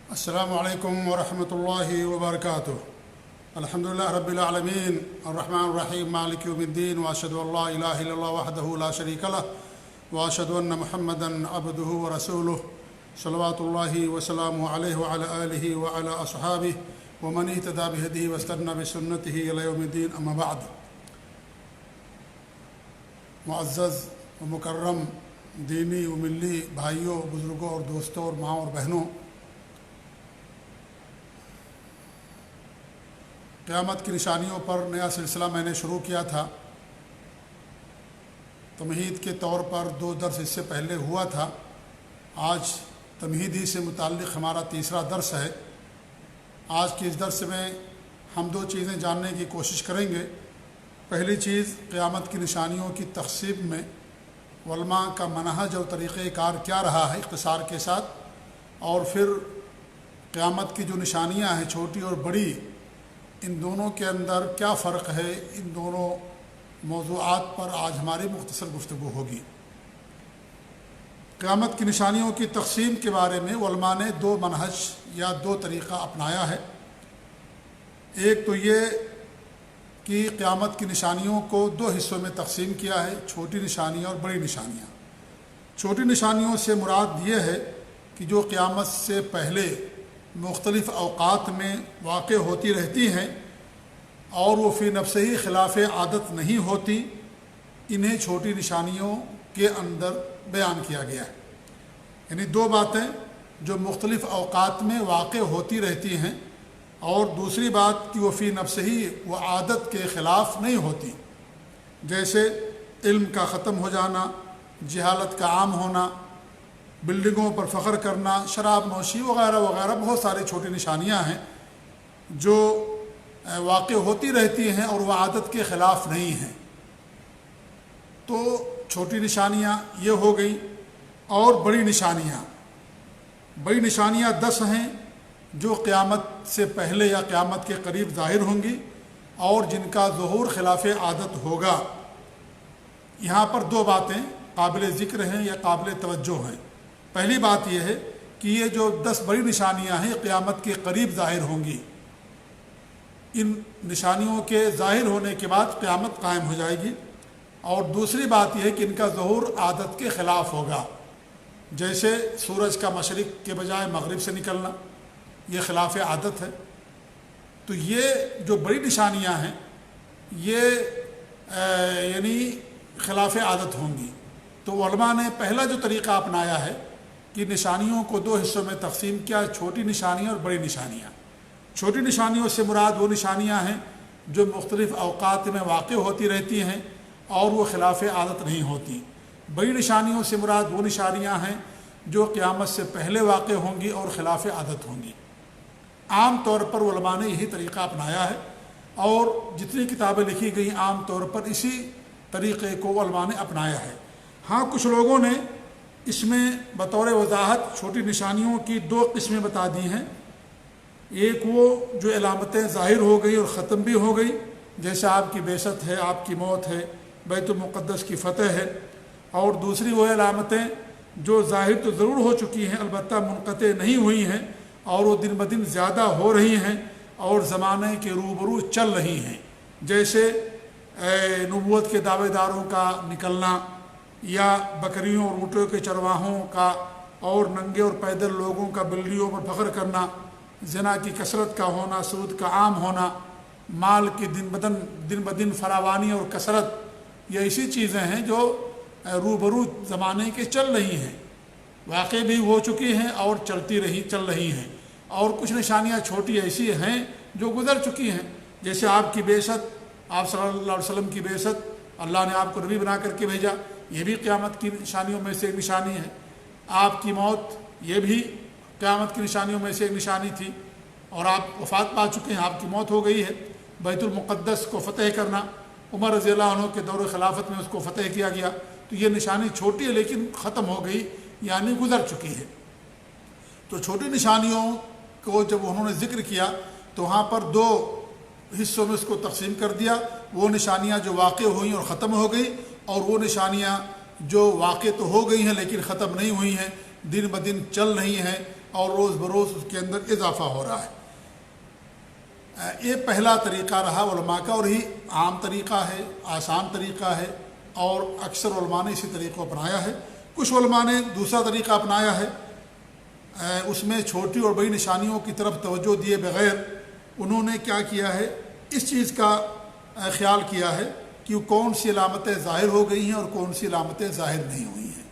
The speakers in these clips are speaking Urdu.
السلام علیکم ورحمۃ اللہ وبرکاتہ۔ الحمدللہ رب العالمین الرحمن الرحیم مالک یوم الدین، واشہد ان لا الہ الا اللہ وحدہ لا شریک لہ، واشہد ان محمدا عبدہ ورسولہ، صلوات اللہ وسلامہ علیہ وعلی آلہ وعلی اصحابہ ومن اہتدی بہدیہ واستنى بسنتہ الی یوم الدین، اما بعد۔ معزز و مکرم دینی و ملی بھائیوں، بزرگوں اور دوستوں اور ماں اور بہنوں، قیامت کی نشانیوں پر نیا سلسلہ میں نے شروع کیا تھا۔ تمہید کے طور پر 2 درس اس سے پہلے ہوا تھا۔ آج تمہیدی سے متعلق ہمارا تیسرا درس ہے۔ آج کے اس درس میں ہم 2 چیزیں جاننے کی کوشش کریں گے۔ پہلی چیز، قیامت کی نشانیوں کی تقسیم میں علماء کا منہج اور طریقہ کار کیا رہا ہے اختصار کے ساتھ، اور پھر قیامت کی جو نشانیاں ہیں چھوٹی اور بڑی، ان دونوں کے اندر کیا فرق ہے، ان دونوں موضوعات پر آج ہماری مختصر گفتگو ہوگی۔ قیامت کی نشانیوں کی تقسیم کے بارے میں علماء نے 2 منہج یا 2 طریقہ اپنایا ہے۔ ایک تو یہ کہ قیامت کی نشانیوں کو 2 حصوں میں تقسیم کیا ہے، چھوٹی نشانیاں اور بڑی نشانیاں۔ چھوٹی نشانیوں سے مراد یہ ہے کہ جو قیامت سے پہلے مختلف اوقات میں واقع ہوتی رہتی ہیں اور وہ فی نفسہ ہی خلاف عادت نہیں ہوتی، انہیں چھوٹی نشانیوں کے اندر بیان کیا گیا ہے۔ یعنی 2 باتیں جو مختلف اوقات میں واقع ہوتی رہتی ہیں، اور دوسری بات کہ وہ فی نفسہ ہی وہ عادت کے خلاف نہیں ہوتی، جیسے علم کا ختم ہو جانا، جہالت کا عام ہونا، بلڈنگوں پر فخر کرنا، شراب نوشی وغیرہ وغیرہ۔ بہت ساری چھوٹی نشانیاں ہیں جو واقع ہوتی رہتی ہیں اور وہ عادت کے خلاف نہیں ہیں۔ تو چھوٹی نشانیاں یہ ہو گئی۔ اور بڑی نشانیاں 10 ہیں جو قیامت سے پہلے یا قیامت کے قریب ظاہر ہوں گی اور جن کا ظہور خلاف عادت ہوگا۔ یہاں پر 2 باتیں قابل ذکر ہیں یا قابل توجہ ہیں۔ پہلی بات یہ ہے کہ یہ جو 10 بڑی نشانیاں ہیں قیامت کے قریب ظاہر ہوں گی۔ ان نشانیوں کے ظاہر ہونے کے بعد قیامت قائم ہو جائے گی۔ اور دوسری بات یہ ہے کہ ان کا ظہور عادت کے خلاف ہوگا، جیسے سورج کا مشرق کے بجائے مغرب سے نکلنا، یہ خلاف عادت ہے۔ تو یہ جو بڑی نشانیاں ہیں یہ یعنی خلاف عادت ہوں گی۔ تو علماء نے پہلا جو طریقہ اپنایا ہے کہ نشانیوں کو 2 حصوں میں تقسیم کیا، چھوٹی نشانیاں اور بڑی نشانیاں۔ چھوٹی نشانیوں سے مراد وہ نشانیاں ہیں جو مختلف اوقات میں واقع ہوتی رہتی ہیں اور وہ خلاف عادت نہیں ہوتی۔ بڑی نشانیوں سے مراد وہ نشانیاں ہیں جو قیامت سے پہلے واقع ہوں گی اور خلاف عادت ہوں گی۔ عام طور پر علماء نے یہی طریقہ اپنایا ہے، اور جتنی کتابیں لکھی گئیں عام طور پر اسی طریقے کو علماء نے اپنایا ہے۔ ہاں، کچھ لوگوں نے اس میں بطور وضاحت چھوٹی نشانیوں کی 2 قسمیں بتا دی ہیں۔ ایک وہ جو علامتیں ظاہر ہو گئی اور ختم بھی ہو گئی، جیسے آپ کی بعثت ہے، آپ کی موت ہے، بیت المقدس کی فتح ہے۔ اور دوسری وہ علامتیں جو ظاہر تو ضرور ہو چکی ہیں البتہ منقطع نہیں ہوئی ہیں، اور وہ دن بدن زیادہ ہو رہی ہیں اور زمانے کے روبرو چل رہی ہیں، جیسے نبوت کے دعوے داروں کا نکلنا، یا بکریوں اور اونٹوں کے چرواہوں کا، اور ننگے اور پیدل لوگوں کا بلیوں پر فخر کرنا، زنا کی کثرت کا ہونا، سود کا عام ہونا، مال کی دن بدن فراوانی اور کثرت۔ یہ ایسی چیزیں ہیں جو روبرو زمانے کے چل رہی ہیں، واقع بھی ہو چکی ہیں اور چل رہی ہیں۔ اور کچھ نشانیاں چھوٹی ایسی ہیں جو گزر چکی ہیں، جیسے آپ کی بعثت، آپ صلی اللہ علیہ وسلم کی بعثت، اللہ نے آپ کو نبی بنا کر کے بھیجا، یہ بھی قیامت کی نشانیوں میں سے ایک نشانی ہے۔ آپ کی موت، یہ بھی قیامت کی نشانیوں میں سے ایک نشانی تھی، اور آپ وفات پا چکے ہیں، آپ کی موت ہو گئی ہے۔ بیت المقدس کو فتح کرنا، عمر رضی اللہ عنہ کے دور خلافت میں اس کو فتح کیا گیا۔ تو یہ نشانی چھوٹی ہے لیکن ختم ہو گئی، یعنی گزر چکی ہے۔ تو چھوٹی نشانیوں کو جب انہوں نے ذکر کیا تو وہاں پر 2 حصوں میں اس کو تقسیم کر دیا۔ وہ نشانیاں جو واقع ہوئیں اور ختم ہو گئی، اور وہ نشانیاں جو واقع تو ہو گئی ہیں لیکن ختم نہیں ہوئی ہیں، دن بدن چل رہی ہیں اور روز بروز اس کے اندر اضافہ ہو رہا ہے۔ یہ پہلا طریقہ رہا علماء کا، اور یہی عام طریقہ ہے، آسان طریقہ ہے، اور اکثر علماء نے اسی طریقے کو اپنایا ہے۔ کچھ علماء نے دوسرا طریقہ اپنایا ہے، اس میں چھوٹی اور بڑی نشانیوں کی طرف توجہ دیے بغیر انہوں نے کیا کیا ہے، اس چیز کا خیال کیا ہے کہ کون سی علامتیں ظاہر ہو گئی ہیں اور کون سی علامتیں ظاہر نہیں ہوئی ہیں۔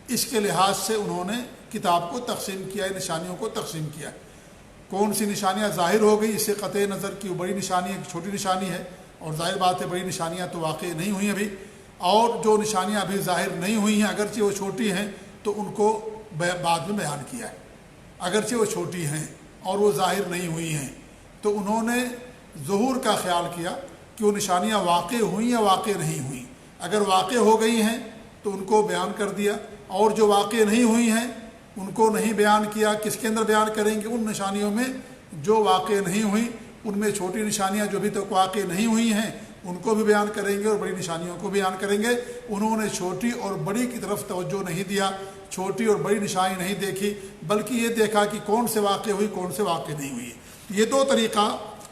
اس کے لحاظ سے انہوں نے کتاب کو تقسیم کیا ہے، نشانیوں کو تقسیم کیا ہے۔ کون سی نشانیاں ظاہر ہو گئی، اس سے قطع نظر کی وہ بڑی نشانی ہے کہ چھوٹی نشانی ہے، اور ظاہر بات ہے بڑی نشانیاں تو واقع نہیں ہوئی ابھی، اور جو نشانیاں ابھی ظاہر نہیں ہوئی ہیں اگرچہ وہ چھوٹی ہیں تو ان کو بعد میں بیان کیا ہے۔ اگرچہ وہ چھوٹی ہیں اور وہ ظاہر نہیں ہوئی ہیں تو انہوں نے ظہور کا خیال کیا کہ وہ نشانیاں واقع ہوئیں یا واقع نہیں ہوئیں۔ اگر واقع ہو گئی ہیں تو ان کو بیان کر دیا، اور جو واقع نہیں ہوئی ہیں ان کو نہیں بیان کیا۔ کس کے اندر بیان کریں گے؟ ان نشانیوں میں جو واقع نہیں ہوئیں، ان میں چھوٹی نشانیاں جو ابھی تک واقع نہیں ہوئی ہیں ان کو بھی بیان کریں گے اور بڑی نشانیوں کو بیان کریں گے۔ انہوں نے چھوٹی اور بڑی کی طرف توجہ نہیں دیا، چھوٹی اور بڑی نشانی نہیں دیکھی، بلکہ یہ دیکھا کہ کون سے واقع ہوئی کون سے واقع نہیں ہوئی۔ یہ دو طریقہ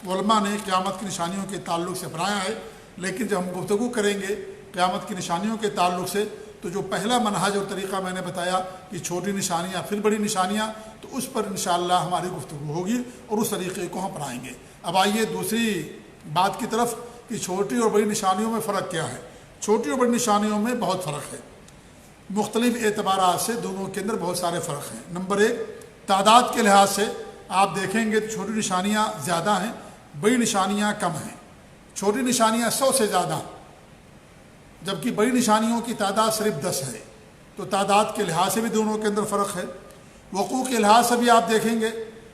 علماء نے قیامت کی نشانیوں کے تعلق سے اپنایا ہے۔ لیکن جب ہم گفتگو کریں گے قیامت کی نشانیوں کے تعلق سے تو جو پہلا منہج اور طریقہ میں نے بتایا کہ چھوٹی نشانیاں پھر بڑی نشانیاں، تو اس پر انشاءاللہ ہماری گفتگو ہوگی اور اس طریقے کو ہم اپنائیں گے۔ اب آئیے دوسری بات کی طرف کہ چھوٹی اور بڑی نشانیوں میں فرق کیا ہے۔ چھوٹی اور بڑی نشانیوں میں بہت فرق ہے، مختلف اعتبارات سے دونوں کے اندر بہت سارے فرق ہیں۔ نمبر ایک، تعداد کے لحاظ سے آپ دیکھیں گے تو چھوٹی نشانیاں زیادہ ہیں، بڑی نشانیاں کم ہیں۔ چھوٹی نشانیاں 100 سے زیادہ، جبکہ بڑی نشانیوں کی تعداد صرف 10 ہے۔ تو تعداد کے لحاظ سے بھی دونوں کے اندر فرق ہے۔ وقوع کے لحاظ سے بھی آپ دیکھیں گے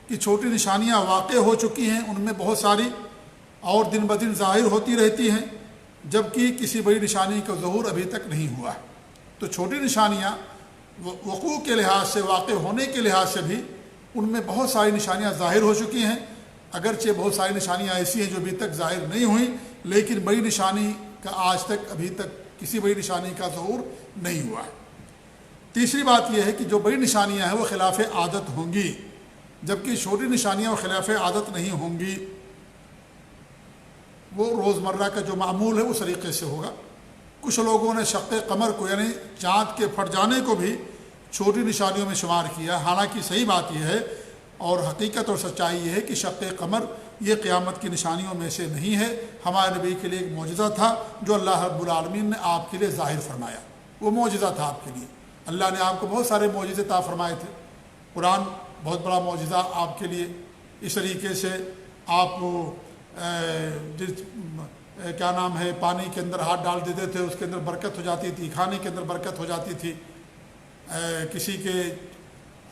کہ چھوٹی نشانیاں واقع ہو چکی ہیں، ان میں بہت ساری اور دن بدن ظاہر ہوتی رہتی ہیں، جبکہ کسی بڑی نشانی کا ظہور ابھی تک نہیں ہوا ہے۔ تو چھوٹی نشانیاں وقوع کے لحاظ سے، واقع ہونے کے لحاظ سے بھی ان میں بہت ساری نشانیاں ظاہر ہو چکی ہیں، اگرچہ بہت ساری نشانیاں ایسی ہیں جو ابھی تک ظاہر نہیں ہوئیں، لیکن بڑی نشانی کا آج تک ابھی تک کسی بڑی نشانی کا ظہور نہیں ہوا ہے۔ تیسری بات یہ ہے کہ جو بڑی نشانیاں ہیں وہ خلاف عادت ہوں گی، جبکہ چھوٹی نشانیاں وہ خلاف عادت نہیں ہوں گی۔ وہ روزمرہ کا جو معمول ہے اس طریقے سے ہوگا۔ کچھ لوگوں نے شق قمر کو یعنی چاند کے پھٹ جانے کو بھی چھوٹی نشانیوں میں شمار کیا، حالانکہ صحیح بات یہ ہے اور حقیقت اور سچائی یہ ہے کہ شق قمر یہ قیامت کی نشانیوں میں سے نہیں ہے۔ ہمارے نبی کے لیے ایک معجزہ تھا جو اللہ رب العالمین نے آپ کے لیے ظاہر فرمایا، وہ معجزہ تھا آپ کے لیے۔ اللہ نے آپ کو بہت سارے معجزے عطا فرمائے تھے، قرآن بہت بڑا معجزہ آپ کے لیے۔ اس طریقے سے آپ کیا نام ہے، پانی کے اندر ہاتھ ڈال دیتے تھے، اس کے اندر برکت ہو جاتی تھی، کھانے کے اندر برکت ہو جاتی تھی۔ کسی کے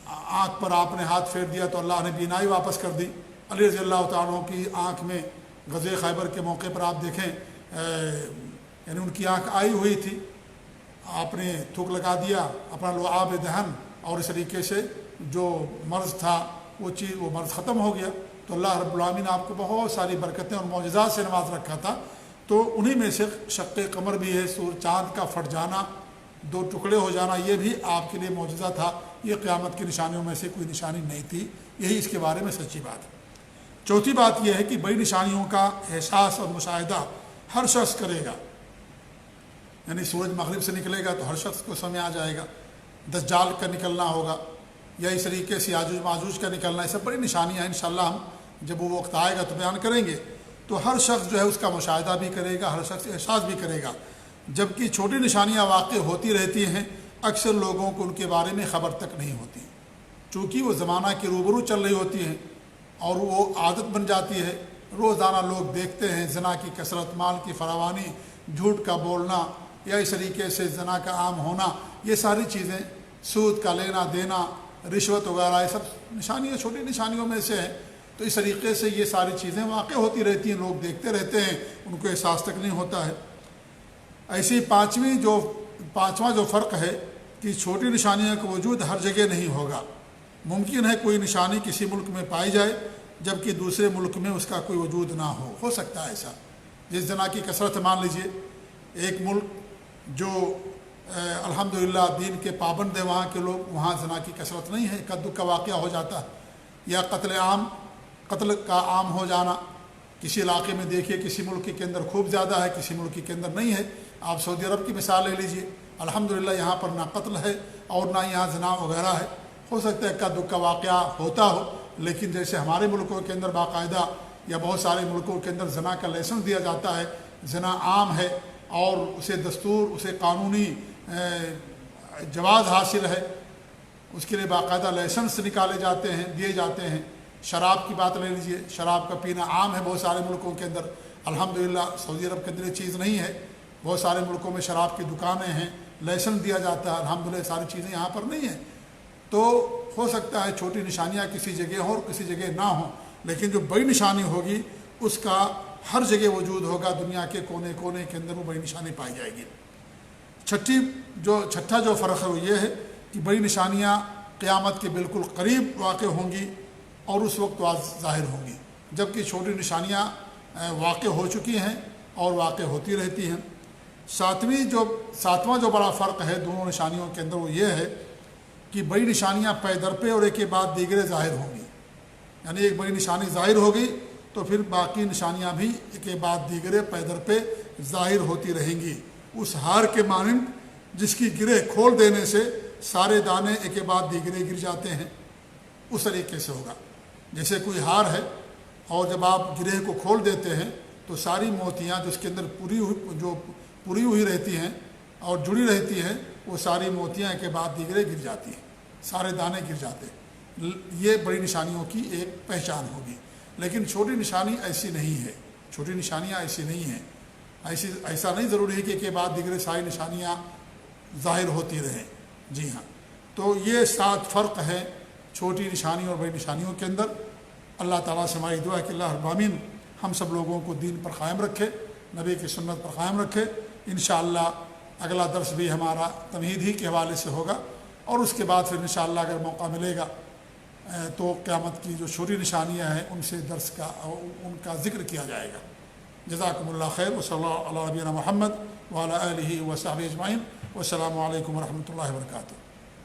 آنکھ پر آپ نے ہاتھ پھیر دیا تو اللہ نے بینائی واپس کر دی۔ علی رضی اللہ تعالیٰ عنہ کی آنکھ میں غزوہ خیبر کے موقع پر آپ دیکھیں یعنی ان کی آنکھ آئی ہوئی تھی، آپ نے تھوک لگا دیا اپنا لعاب دہن، اور اس طریقے سے جو مرض تھا وہ مرض ختم ہو گیا۔ تو اللہ رب العالمین نے آپ کو بہت ساری برکتیں اور معجزات سے نواز رکھا تھا۔ تو انہی میں سے شق قمر بھی ہے، چاند کا پھٹ جانا، دو ٹکڑے ہو جانا، یہ بھی آپ کے لیے معجزہ تھا۔ یہ قیامت کی نشانیوں میں سے کوئی نشانی نہیں تھی، یہی اس کے بارے میں سچی بات ہے۔ چوتھی بات یہ ہے کہ بڑی نشانیوں کا احساس اور مشاہدہ ہر شخص کرے گا، یعنی سورج مغرب سے نکلے گا تو ہر شخص کو سمجھ آ جائے گا، دجال کا نکلنا ہوگا، یا اس طریقے سے یاجوج ماجوج کا نکلنا، یہ سب بڑی نشانیاں ہیں۔ انشاءاللہ ہم جب وہ وقت آئے گا تو بیان کریں گے۔ تو ہر شخص جو ہے اس کا مشاہدہ بھی کرے گا، ہر شخص احساس بھی کرے گا، جبکہ چھوٹی نشانیاں واقع ہوتی رہتی ہیں، اکثر لوگوں کو ان کے بارے میں خبر تک نہیں ہوتی، چونکہ وہ زمانہ کے روبرو چل رہی ہوتی ہیں اور وہ عادت بن جاتی ہے۔ روزانہ لوگ دیکھتے ہیں زنا کی کثرت، مال کی فراوانی، جھوٹ کا بولنا، یا اس طریقے سے زنا کا عام ہونا، یہ ساری چیزیں، سود کا لینا دینا، رشوت وغیرہ، یہ سب نشانیاں چھوٹی نشانیوں میں سے ہیں۔ تو اس طریقے سے یہ ساری چیزیں واقع ہوتی رہتی ہیں، لوگ دیکھتے رہتے ہیں، ان کو احساس تک نہیں ہوتا ہے۔ ایسی پانچواں جو فرق ہے کہ چھوٹی نشانیوں کا وجود ہر جگہ نہیں ہوگا۔ ممکن ہے کوئی نشانی کسی ملک میں پائی جائے جبکہ دوسرے ملک میں اس کا کوئی وجود نہ ہو سکتا ہے ایسا۔ جس زنا کی کثرت مان لیجئے، ایک ملک جو الحمدللہ دین کے پابند ہیں وہاں کے لوگ، وہاں زنا کی کثرت نہیں ہے، اکا دکا واقعہ ہو جاتا ہے، یا قتل کا عام ہو جانا۔ کسی علاقے میں دیکھیے کسی ملک کے اندر خوب زیادہ ہے، کسی ملک کے اندر نہیں ہے۔ آپ سعودی عرب کی مثال لے لیجئے، الحمدللہ یہاں پر نہ قتل ہے اور نہ یہاں زنا وغیرہ ہے۔ ہو سکتا ہے اکا دکا واقعہ ہوتا ہو، لیکن جیسے ہمارے ملکوں کے اندر باقاعدہ یا بہت سارے ملکوں کے اندر زنا کا لائسنس دیا جاتا ہے، زنا عام ہے اور اسے دستور، اسے قانونی جواز حاصل ہے، اس کے لیے باقاعدہ لائسنس نکالے جاتے ہیں، دیے جاتے ہیں۔ شراب کی بات لے لیجئے، شراب کا پینا عام ہے بہت سارے ملکوں کے اندر، الحمدللہ سعودی عرب کے اندر یہ چیز نہیں ہے۔ بہت سارے ملکوں میں شراب کی دکانیں ہیں، لائسنس دیا جاتا ہے، الحمدللہ ساری چیزیں یہاں پر نہیں ہیں۔ تو ہو سکتا ہے چھوٹی نشانیاں کسی جگہ ہوں اور کسی جگہ نہ ہوں، لیکن جو بڑی نشانی ہوگی اس کا ہر جگہ وجود ہوگا، دنیا کے کونے کونے کے اندر وہ بڑی نشانی پائی جائے گی۔ چھٹا جو فرق ہے وہ یہ ہے کہ بڑی نشانیاں قیامت کے بالکل قریب واقع ہوں گی اور اس وقت ظاہر ہوں گی، جبکہ چھوٹی نشانیاں واقع ہو چکی ہیں اور واقع ہوتی رہتی ہیں۔ ساتواں جو بڑا فرق ہے دونوں نشانیوں کے اندر وہ یہ ہے کہ بڑی نشانیاں پے در پہ اور ایک کے بعد دیگرے ظاہر ہوں گی، یعنی ایک بڑی نشانی ظاہر ہو گئی تو پھر باقی نشانیاں بھی ایک کے بعد دیگرے پے در پہ ظاہر ہوتی رہیں گی۔ اس ہار کے مانند جس کی گرہ کھول دینے سے سارے دانے ایک کے بعد دیگرے گر جاتے ہیں، اس طریقے سے ہوگا۔ جیسے کوئی ہار ہے اور جب آپ گرہ کو کھول دیتے ہیں تو ساری موتیاں جو اس کے اندر پوری ہوئی رہتی ہیں اور جڑی رہتی ہیں، وہ ساری موتیاں ایک کے بعد دیگرے گر جاتی ہیں، سارے دانے گر جاتے ہیں۔ یہ بڑی نشانیوں کی ایک پہچان ہوگی۔ لیکن چھوٹی نشانی ایسی نہیں ہے، چھوٹی نشانیاں ایسی نہیں ہیں، ایسا نہیں ضروری ہے کہ ایک کے بعد دیگرے ساری نشانیاں ظاہر ہوتی رہیں۔ جی ہاں، تو یہ 7 فرق ہیں چھوٹی نشانی اور بڑی نشانیوں کے اندر۔ اللہ تعالیٰ سے ہماری دعا ہے کہ اللہ رب العالمین ہم سب لوگوں کو دین پر قائم رکھے، نبی کی سنت پر قائم رکھے۔ انشاءاللہ اگلا درس بھی ہمارا تمہید ہی کے حوالے سے ہوگا، اور اس کے بعد پھر انشاءاللہ اگر موقع ملے گا تو قیامت کی جو چھوٹی نشانیاں ہیں ان کا ذکر کیا جائے گا۔ جزاکم اللہ خیر، وصلی اللہ علی نبینا محمد وعلی آلہ وصحبہ اجمعین، والسلام علیکم ورحمۃ اللہ وبرکاتہ۔